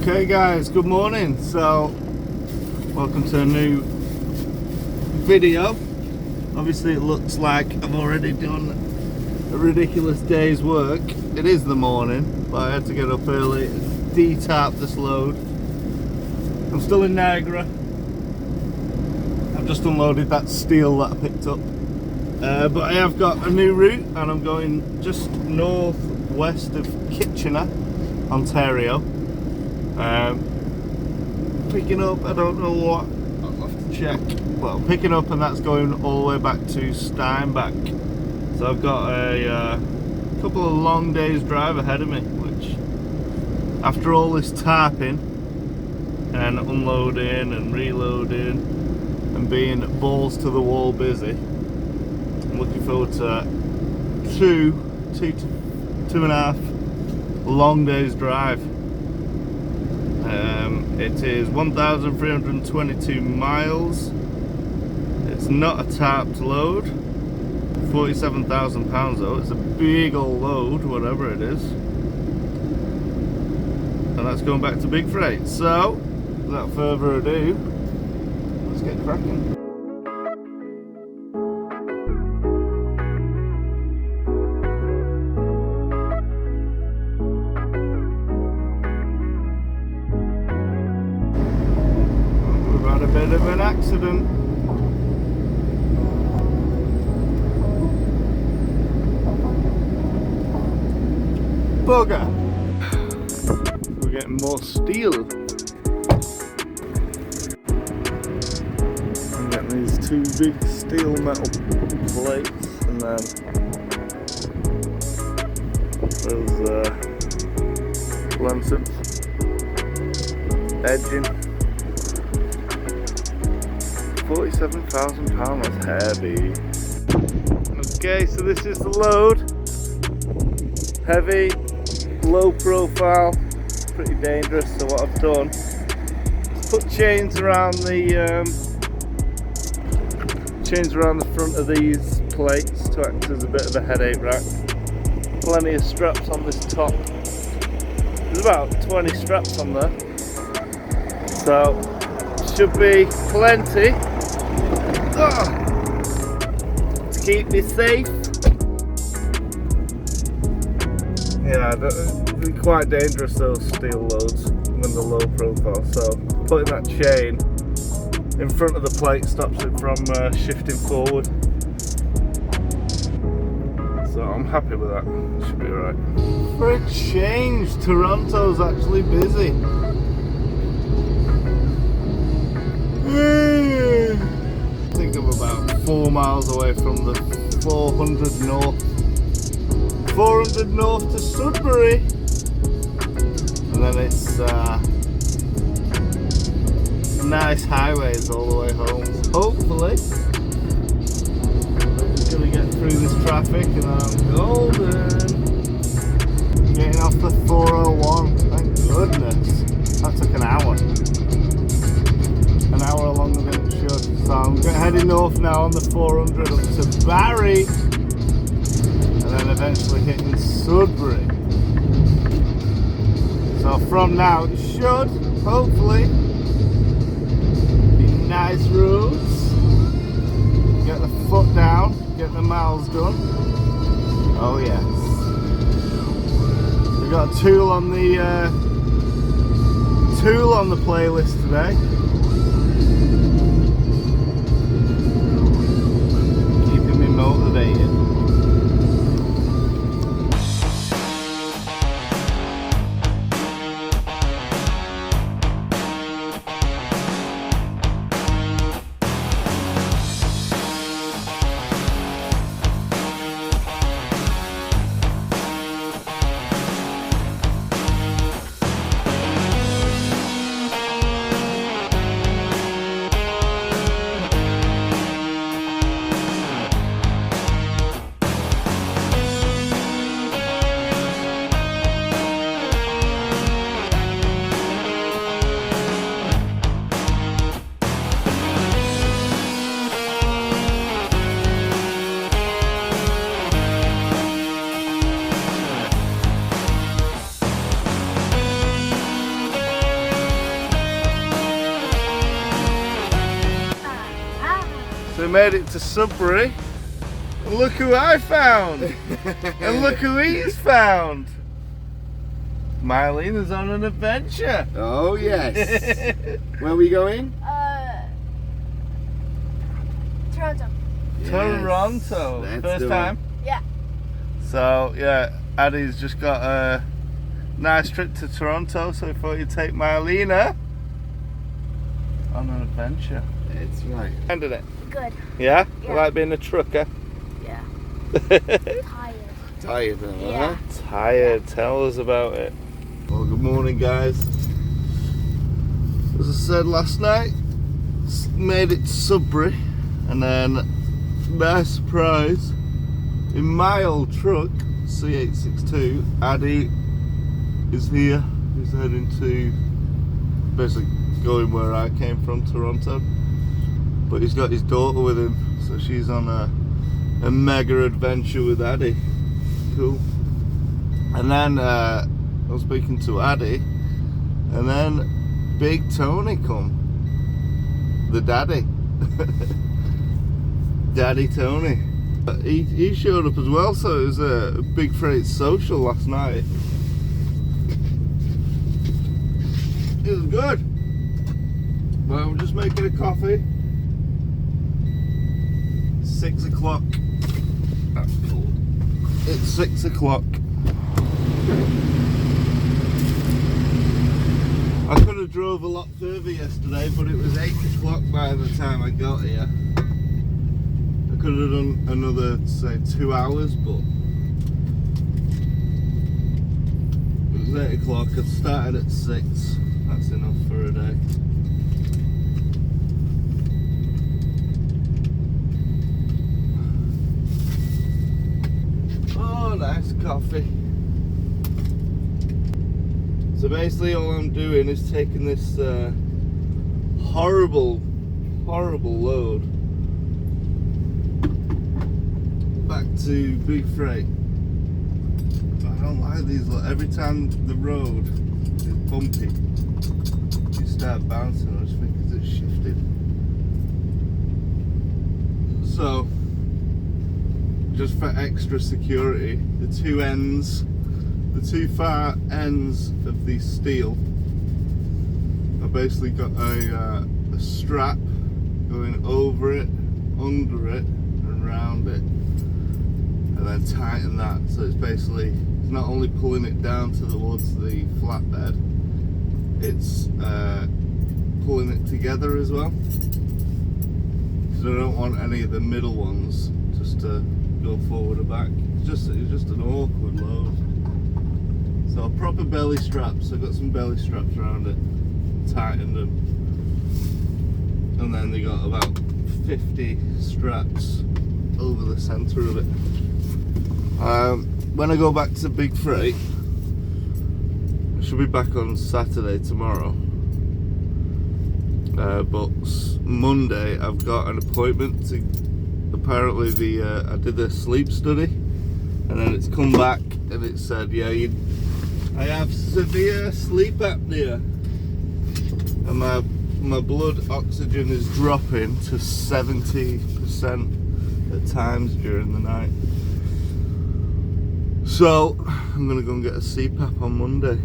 Okay guys, good morning. So welcome to a new video. Obviously it looks like I've already done a ridiculous day's work. It is the morning, but I had to get up early, de-tarp this load. I'm still in Niagara. I've just unloaded that steel that I picked up. But I have got a new route and I'm going just northwest of Kitchener, Ontario. Picking up, I don't know what, I'll have to check. Well, picking up, and that's going all the way back to Steinbach. So I've got a couple of long days drive ahead of me, which after all this tarping and unloading and reloading and being balls to the wall busy, I'm looking forward to two and a half long days drive. It is 1,322 miles. It's not a tarped load. 47,000 pounds though. It's a big old load, whatever it is. And that's going back to big freight. So, without further ado, let's get cracking. A bit of an accident. Bugger! We're getting more steel. I'm getting these two big steel metal plates and then those lancets, edging. 47,000 pounds, that's heavy. Okay, so this is the load. Heavy, low profile, pretty dangerous. So what I've done is put chains around the front of these plates to act as a bit of a headache rack. Plenty of straps on this top. There's about 20 straps on there, so should be plenty to keep me safe. Yeah, they're quite dangerous, those steel loads when they're low profile, so putting that chain in front of the plate stops it from shifting forward. So I'm happy with that, should be alright. For a change, Toronto's actually busy. I think I'm about 4 miles away from the 400 north to Sudbury, and then it's nice highways all the way home. Hopefully I'm just gonna get through this traffic and I'm golden. Getting off the 401, thank goodness. That took an hour longer than it should. So I'm heading north now on the 400 up to Barrie, and then eventually hitting Sudbury. So from now it should, hopefully, be nice roads. Get the foot down, get the miles done. Oh yes. We got a tool on the playlist today. Motivated. made it to Sudbury. And look who I found! And look who he's found! Mylene on an adventure. Oh yes. Where are we going? Toronto. Yes. Toronto. Let's First do it. time? Yeah. So yeah, Addie's just got a nice trip to Toronto, so we thought you'd take Mylene on an adventure. That's right. Ended it. Good. Yeah? Yeah. You like being a trucker? Yeah. Tired. Tired now, Yeah. huh? Tired. Tell us about it. Well, good morning, guys. As I said last night, made it to Sudbury, and then, nice surprise, in my old truck, C862, Addie is here. He's heading to, basically going where I came from, Toronto. But he's got his daughter with him, so she's on a mega adventure with Addie. Cool. And then I was speaking to Addie, and then Big Tony come, the daddy. Daddy Tony. He showed up as well, so it was a big freight social last night. It was good. Well, I'm just making a coffee. 6 o'clock. That's cold. It's 6 o'clock. I could have drove a lot further yesterday, but it was 8 o'clock by the time I got here. I could have done another, say, 2 hours, but it was 8 o'clock. I started at 6. That's enough for a day. Oh, nice coffee. So basically all I'm doing is taking this horrible load back to Big Freight. But I don't like these. Every time the road is bumpy, you start bouncing. I just think it's shifted. So, just for extra security, the two far ends of the steel, I basically got a strap going over it, under it, and around it, and then tighten that. So it's basically, it's not only pulling it down towards the flatbed, it's pulling it together as well. Because I don't want any of the middle ones just to go forward or back. It's just an awkward load. So a proper belly strap. So I've got some belly straps around it, tightened them, and then they got about 50 straps over the centre of it. When I go back to Big Freight, I should be back on Saturday tomorrow. But Monday I've got an appointment to. Apparently I did a sleep study, and then it's come back and it said, yeah, I have severe sleep apnea, and my blood oxygen is dropping to 70% at times during the night. So I'm gonna go and get a CPAP on Monday.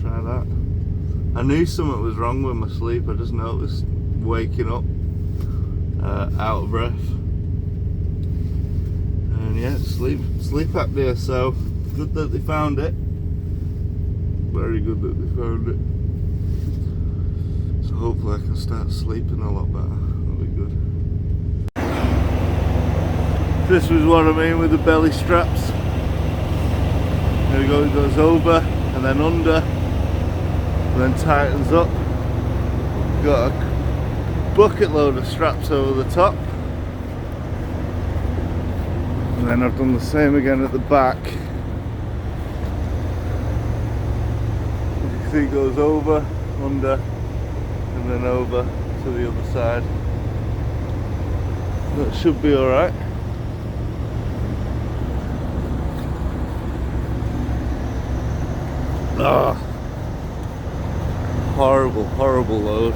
Try that. I knew something was wrong with my sleep. I just noticed waking up out of breath. And yeah, sleep apnea. So good that they found it. Very good that they found it. So hopefully I can start sleeping a lot better. That'll be good. This was what I mean with the belly straps. There we go, it goes over and then under and then tightens up. Got a bucket load of straps over the top. And then I've done the same again at the back. You can see it goes over, under, and then over to the other side. That should be alright. Ah, horrible load.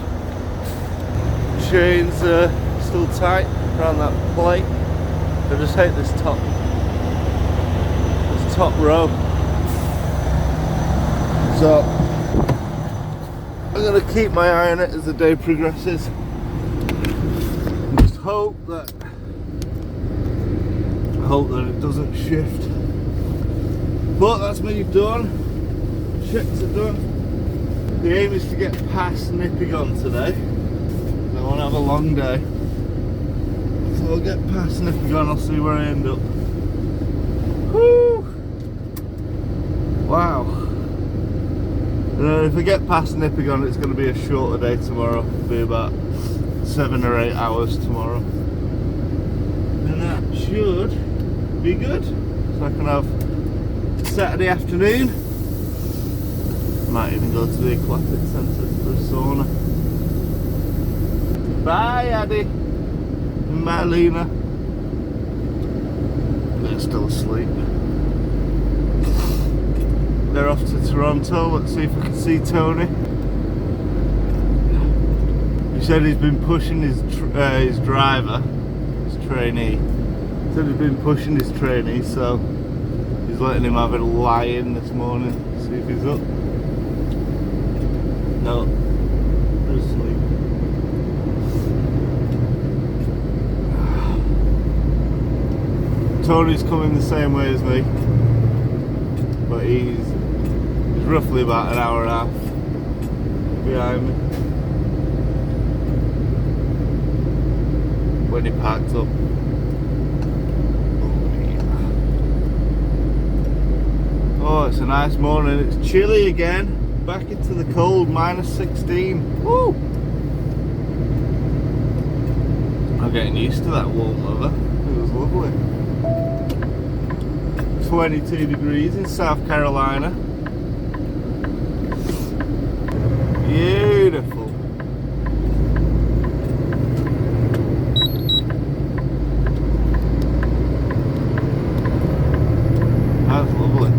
Chains are still tight. around that plate. I just hate this top row. So I'm gonna keep my eye on it as the day progresses. And just hope that it doesn't shift. But that's me done. Checks are done. The aim is to get past Nipigon today. I want to have a long day. So I'll get past Nipigon, I'll see where I end up. Woo! Wow. If I get past Nipigon, it's going to be a shorter day tomorrow. It'll be about 7 or 8 hours tomorrow. And that should be good. So I can have Saturday afternoon. Might even go to the aquatic centre for a sauna. Bye, Addy and Marlena. They're still asleep. They're off to Toronto. Let's see if I can see Tony. He said he's been pushing his driver, his trainee. He said he's been pushing his trainee, so he's letting him have a lie in this morning. See if he's up. No, they're asleep. Tony's coming the same way as me, but he's roughly about an hour and a half behind me. When he packed up. Oh, it's a nice morning. It's chilly again. Back into the cold, -16. Woo! I'm getting used to that warm weather. It was lovely. 22 degrees in South Carolina. Beautiful. That's lovely.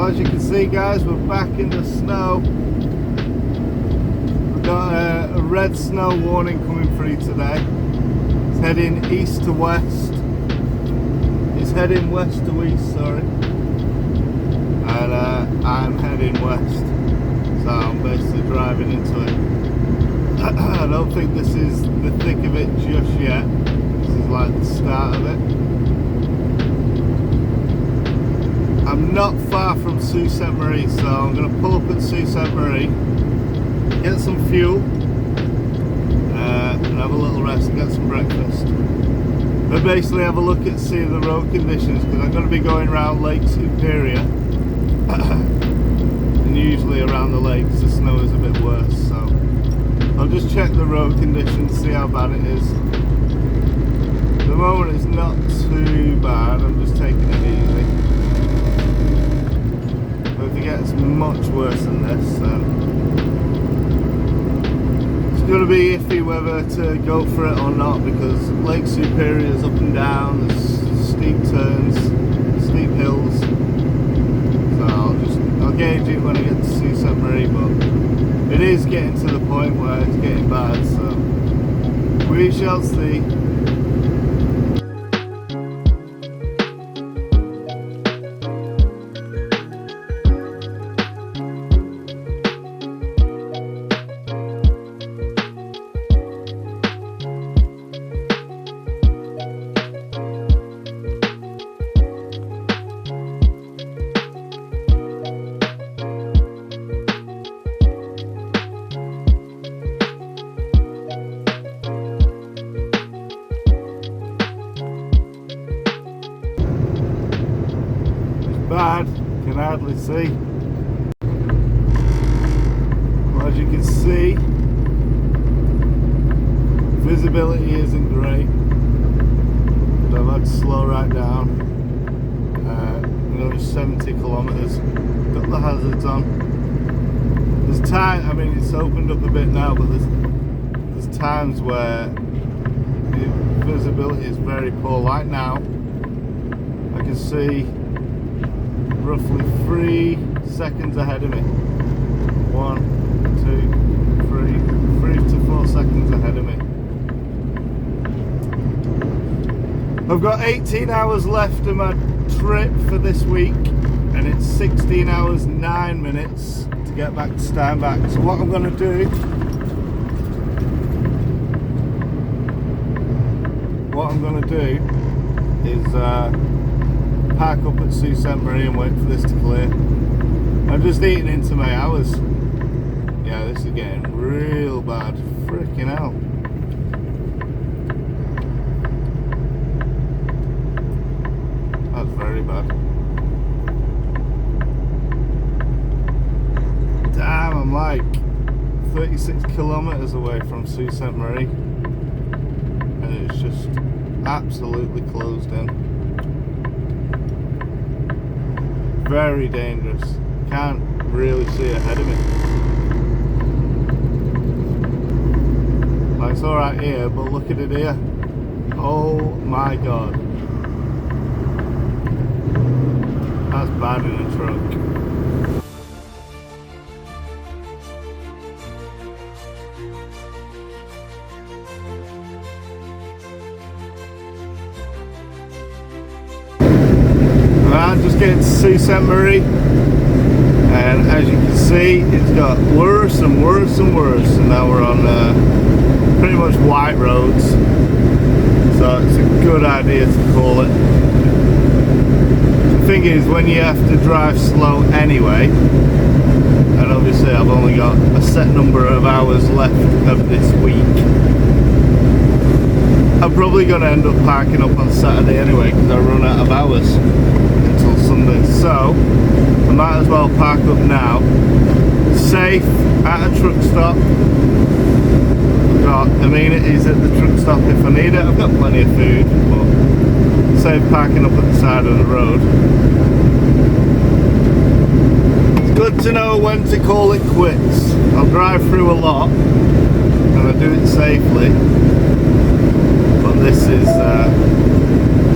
As you can see, guys, we're back in the snow. We've got a red snow warning coming through today. It's heading east to west. It's heading west to east, sorry. And I'm heading west. So I'm basically driving into it. I don't think this is the thick of it just yet. This is like the start of it. I'm not far from Sault Ste. Marie, so I'm going to pull up at Sault Ste. Marie, get some fuel, and have a little rest and get some breakfast. But basically have a look at see the road conditions, because I'm going to be going around Lake Superior, and usually around the lakes the snow is a bit worse, so I'll just check the road conditions, see how bad it is. At the moment it's not too bad, I'm just taking it easy. If it gets much worse than this, then it's going to be iffy whether to go for it or not, because Lake Superior is up and down, there's steep turns, steep hills. So I'll gauge it when I get to Sault Ste. Marie, but it is getting to the point where it's getting bad, so we shall see. Bad, can hardly see. Well, as you can see, visibility isn't great, so I've had to slow right down. Another 70 kilometres. Got the hazards on. There's time. I mean, it's opened up a bit now, but there's times where the visibility is very poor. Like now, I can see roughly 3 seconds ahead of me. 1, 2, 3 to 4 seconds ahead of me. I've got 18 hours left of my trip for this week, and it's 16 hours 9 minutes to get back to Steinbach. So what I'm going to do is park up at Sault Ste. Marie and wait for this to clear. I'm just eating into my hours. Yeah, this is getting real bad. Freaking hell. That's very bad. Damn, I'm like 36 kilometers away from Sault Ste. Marie, and it's just absolutely closed in. Very dangerous. Can't really see ahead of me. Like, it's alright here, but look at it here. Oh my god. That's bad in a truck. I'm just getting to Sault Ste. Marie, and as you can see, it's got worse and worse and worse, and now we're on pretty much white roads, so it's a good idea to call it. The thing is, when you have to drive slow anyway, and obviously I've only got a set number of hours left of this week, I'm probably going to end up parking up on Saturday anyway, because I run out of hours until Sunday. So I might as well park up now, safe at a truck stop. I've got amenities at the truck stop if I need it. I've got plenty of food, but safe parking up at the side of the road. It's good to know when to call it quits. I'll drive through a lot and I do it safely.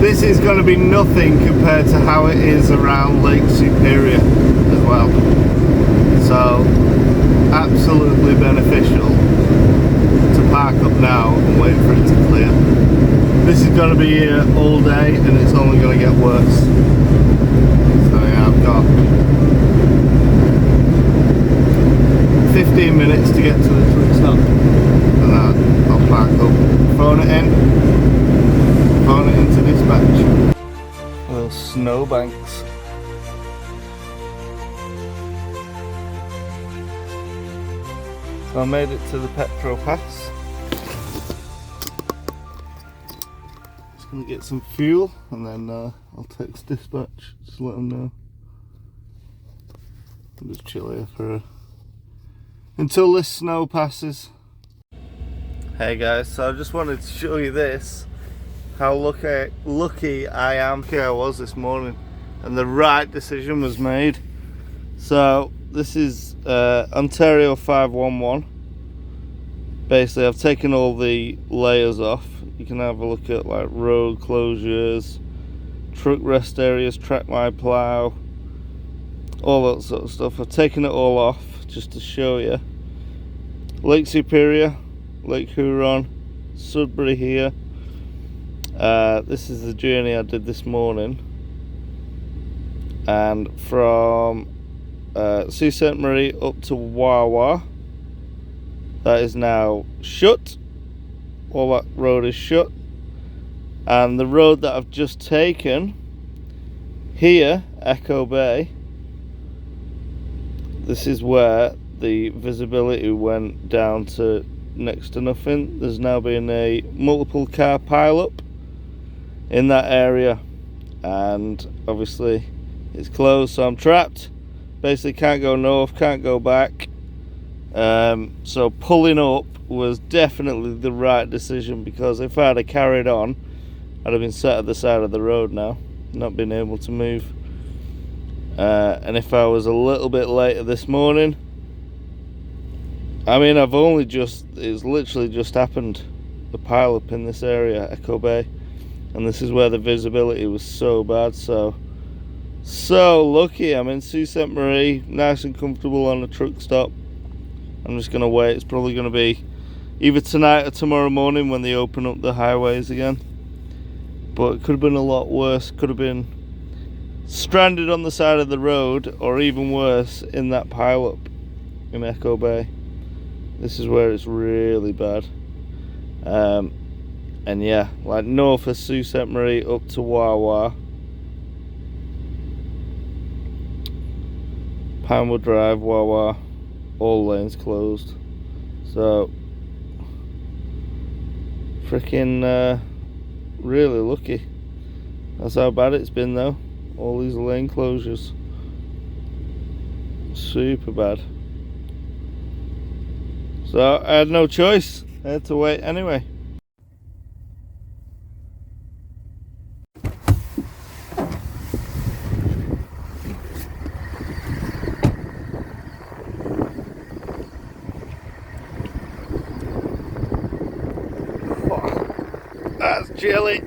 This is going to be nothing compared to how it is around Lake Superior as well. So absolutely beneficial to park up now and wait for it to clear. This is going to be here all day and it's only going to get worse. So yeah, I've got 15 minutes to get to the truck stop, and I'll park up, phone it into dispatch. Little snowbanks. So I made it to the petrol pass. Just gonna get some fuel and then I'll text dispatch, just let them know. I'll just chill here until this snow passes. Hey guys, so I just wanted to show you this, how lucky I am. Lucky I was this morning, and the right decision was made. So this is Ontario 511. Basically I've taken all the layers off. You can have a look at like road closures, truck rest areas, track my plough, all that sort of stuff. I've taken it all off just to show you. Lake Superior, Lake Huron, Sudbury here. This is the journey I did this morning, and from Sault Ste. Marie up to Wawa, that is now shut. All that road is shut, and the road that I've just taken here, Echo Bay, this is where the visibility went down to next to nothing. There's now been a multiple car pile-up in that area, and obviously it's closed, so I'm trapped. Basically can't go north, can't go back, So pulling up was definitely the right decision, because if I'd have carried on, I'd have been sat at the side of the road now, not been able to move. And if I was a little bit later this morning, I mean, it's literally just happened, the pile up in this area, Echo Bay, and this is where the visibility was so bad. So lucky I'm in Sault Ste. Marie, nice and comfortable on a truck stop. I'm just gonna wait. It's probably gonna be either tonight or tomorrow morning when they open up the highways again. But it could have been a lot worse. Could have been stranded on the side of the road, or even worse, in that pile up in Echo Bay. This is where it's really bad. And yeah, like north of Sault Ste. Marie up to Wawa, Pinewood Drive, Wawa, all lanes closed. So freaking really lucky. That's how bad it's been though, all these lane closures. Super bad. So I had no choice, I had to wait anyway. That's chilly.